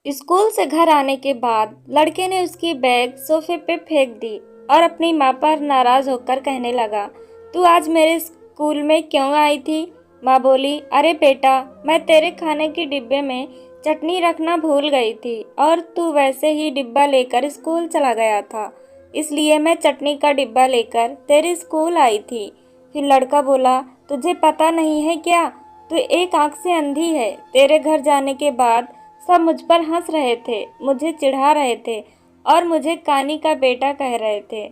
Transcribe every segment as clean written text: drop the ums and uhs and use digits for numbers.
School से घर आने के बाद लड़के ने उसकी बैग सोफे पे फेंक दी और अपनी माँ पर नाराज होकर कहने लगा, तू आज मेरे स्कूल में क्यों आई थी? माँ बोली, अरे बेटा, मैं तेरे खाने के डिब्बे में चटनी रखना भूल गई थी और तू वैसे ही डिब्बा लेकर स्कूल चला गया था, इसलिए मैं चटनी का डिब्बा लेकर तेरे स्कूल आई थी। फिर लड़का बोला, तुझे पता नहीं है क्या? तू एक आंख से अंधी है। तेरे घर जाने के बाद सब मुझ पर हंस रहे थे, मुझे चिढ़ा रहे थे और मुझे कानी का बेटा कह रहे थे।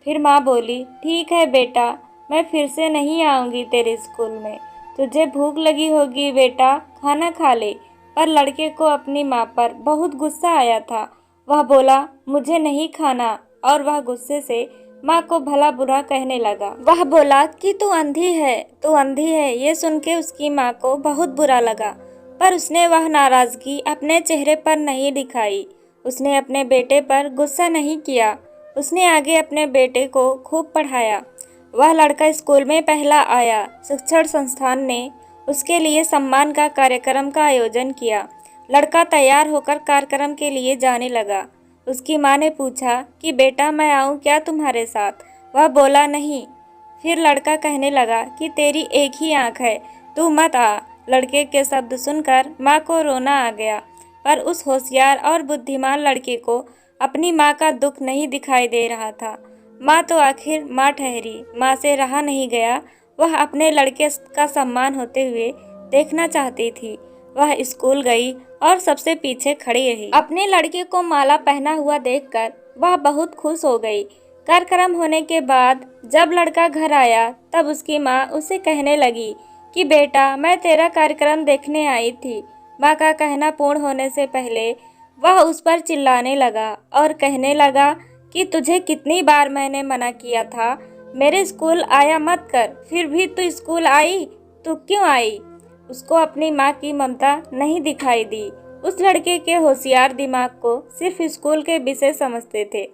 फिर माँ बोली, ठीक है बेटा, मैं फिर से नहीं आऊँगी तेरे स्कूल में। तुझे भूख लगी होगी बेटा, खाना खा ले। पर लड़के को अपनी माँ पर बहुत गुस्सा आया था। वह बोला, मुझे नहीं खाना, और वह गुस्से से माँ को भला बुरा कहने लगा। वह बोला कि तू अंधी है, तू अंधी है। ये सुन के उसकी माँ को बहुत बुरा लगा, पर उसने वह नाराज़गी अपने चेहरे पर नहीं दिखाई। उसने अपने बेटे पर गुस्सा नहीं किया। उसने आगे अपने बेटे को खूब पढ़ाया। वह लड़का स्कूल में पहला आया। शिक्षण संस्थान ने उसके लिए सम्मान का कार्यक्रम का आयोजन किया। लड़का तैयार होकर कार्यक्रम के लिए जाने लगा। उसकी माँ ने पूछा कि बेटा, मैं आऊँ क्या तुम्हारे साथ? वह बोला, नहीं। फिर लड़का कहने लगा कि तेरी एक ही आँख है, तू मत आ। लड़के के शब्द सुनकर माँ को रोना आ गया, पर उस होशियार और बुद्धिमान लड़के को अपनी माँ का दुख नहीं दिखाई दे रहा था। माँ तो आखिर माँ ठहरी। माँ से रहा नहीं गया। वह अपने लड़के का सम्मान होते हुए देखना चाहती थी। वह स्कूल गई और सबसे पीछे खड़ी रही। अपने लड़के को माला पहना हुआ देखकर वह बहुत खुश हो गई। कार्यक्रम होने के बाद जब लड़का घर आया, तब उसकी माँ उसे कहने लगी कि बेटा, मैं तेरा कार्यक्रम देखने आई थी। माँ का कहना पूर्ण होने से पहले वह उस पर चिल्लाने लगा और कहने लगा कि तुझे कितनी बार मैंने मना किया था, मेरे स्कूल आया मत कर, फिर भी तू स्कूल आई। तू क्यों आई? उसको अपनी माँ की ममता नहीं दिखाई दी। उस लड़के के होशियार दिमाग को सिर्फ स्कूल के विषय समझते थे।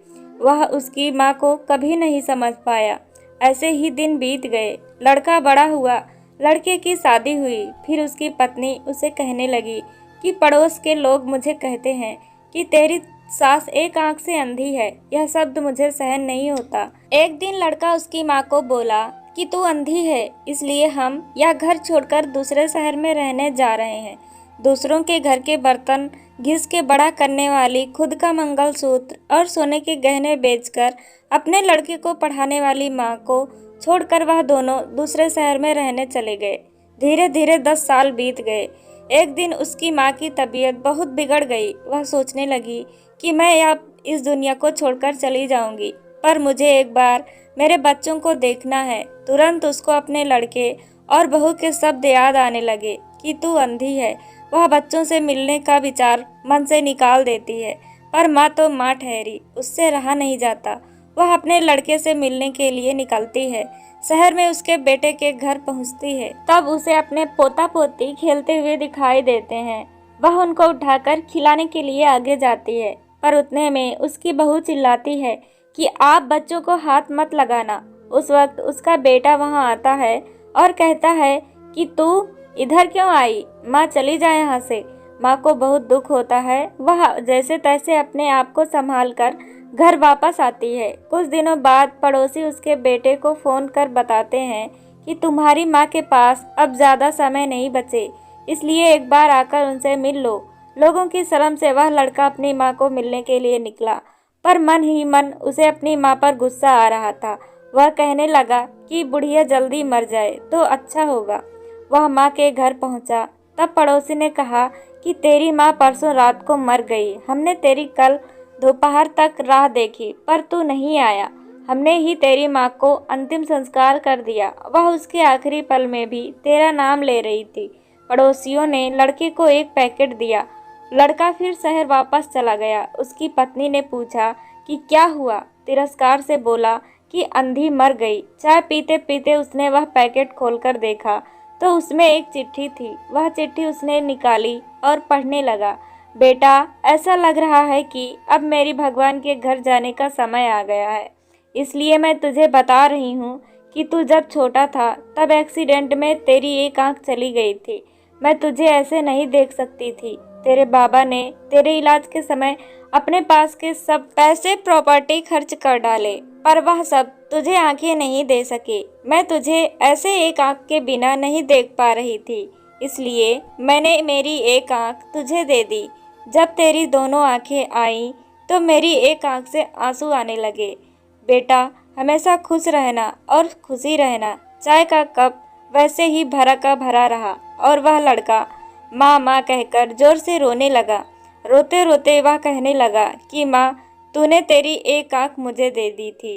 वह उसकी माँ को कभी नहीं समझ पाया। ऐसे ही दिन बीत गए। लड़का बड़ा हुआ। लड़के की शादी हुई। फिर उसकी पत्नी उसे कहने लगी कि पड़ोस के लोग मुझे कहते हैं कि तेरी सास एक आंख से अंधी है। यह शब्द मुझे सहन नहीं होता। एक दिन लड़का उसकी माँ को बोला कि तू अंधी है, इसलिए हम यह घर छोड़कर दूसरे शहर में रहने जा रहे हैं। दूसरों के घर के बर्तन घिस के बड़ा करने वाली, खुद का मंगलसूत्र और सोने के गहने बेचकर अपने लड़के को पढ़ाने वाली माँ को छोड़कर वह दोनों दूसरे शहर में रहने चले गए। धीरे धीरे 10 साल बीत गए। एक दिन उसकी माँ की तबीयत बहुत बिगड़ गई। वह सोचने लगी कि मैं अब इस दुनिया को छोड़कर चली जाऊंगी, पर मुझे एक बार मेरे बच्चों को देखना है। तुरंत उसको अपने लड़के और बहू के शब्द याद आने लगे कि तू अंधी है। वह बच्चों से मिलने का विचार मन से निकाल देती है, पर माँ तो माँ ठहरी। उससे रहा नहीं जाता। वह अपने लड़के से मिलने के लिए निकलती है। शहर में उसके बेटे के घर पहुंचती है, तब उसे अपने पोता पोती खेलते हुए दिखाई देते हैं। वह उनको उठाकर खिलाने के लिए आगे जाती है, पर उतने में उसकी बहू चिल्लाती है कि आप बच्चों को हाथ मत लगाना। उस वक्त उसका बेटा वहां आता है और कहता है कि तू इधर क्यों आई? माँ चली जाए यहाँ से। माँ को बहुत दुख होता है। वह जैसे तैसे अपने आप को संभाल कर घर वापस आती है। कुछ दिनों बाद पड़ोसी उसके बेटे को फ़ोन कर बताते हैं कि तुम्हारी माँ के पास अब ज़्यादा समय नहीं बचे, इसलिए एक बार आकर उनसे मिल लो। लोगों की शर्म से वह लड़का अपनी माँ को मिलने के लिए निकला, पर मन ही मन उसे अपनी माँ पर गुस्सा आ रहा था। वह कहने लगा कि बुढ़िया जल्दी मर जाए तो अच्छा होगा। वह माँ के घर पहुँचा, तब पड़ोसी ने कहा कि तेरी माँ परसों रात को मर गई। हमने तेरी कल दोपहर तक राह देखी, पर तू नहीं आया। हमने ही तेरी माँ को अंतिम संस्कार कर दिया। वह उसके आखिरी पल में भी तेरा नाम ले रही थी। पड़ोसियों ने लड़के को एक पैकेट दिया। लड़का फिर शहर वापस चला गया। उसकी पत्नी ने पूछा कि क्या हुआ? तिरस्कार से बोला कि अंधी मर गई। चाय पीते पीते उसने वह पैकेट खोलकर देखा तो उसमें एक चिट्ठी थी। वह चिट्ठी उसने निकाली और पढ़ने लगा। बेटा, ऐसा लग रहा है कि अब मेरी भगवान के घर जाने का समय आ गया है, इसलिए मैं तुझे बता रही हूँ कि तू जब छोटा था तब एक्सीडेंट में तेरी एक आंख चली गई थी। मैं तुझे ऐसे नहीं देख सकती थी। तेरे बाबा ने तेरे इलाज के समय अपने पास के सब पैसे प्रॉपर्टी खर्च कर डाले, पर वह सब तुझे आंखें नहीं दे सके। मैं तुझे ऐसे एक आंख के बिना नहीं देख पा रही थी, इसलिए मैंने मेरी एक आंख तुझे दे दी। जब तेरी दोनों आंखें आईं तो मेरी एक आंख से आंसू आने लगे। बेटा, हमेशा खुश रहना और खुशी रहना। चाय का कप वैसे ही भरा का भरा रहा और वह लड़का माँ माँ कहकर जोर से रोने लगा। रोते रोते वह कहने लगा कि माँ, तूने तेरी एक आंख मुझे दे दी थी,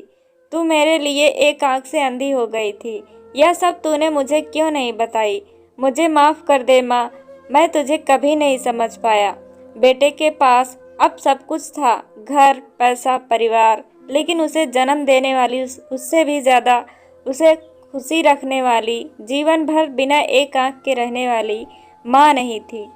तू मेरे लिए एक आंख से अंधी हो गई थी। यह सब तूने मुझे क्यों नहीं बताई? मुझे माफ़ कर दे माँ, मैं तुझे कभी नहीं समझ पाया। बेटे के पास अब सब कुछ था, घर, पैसा, परिवार, लेकिन उसे जन्म देने वाली उससे भी ज़्यादा उसे खुशी रखने वाली, जीवन भर बिना एक आंख के रहने वाली माँ नहीं थी।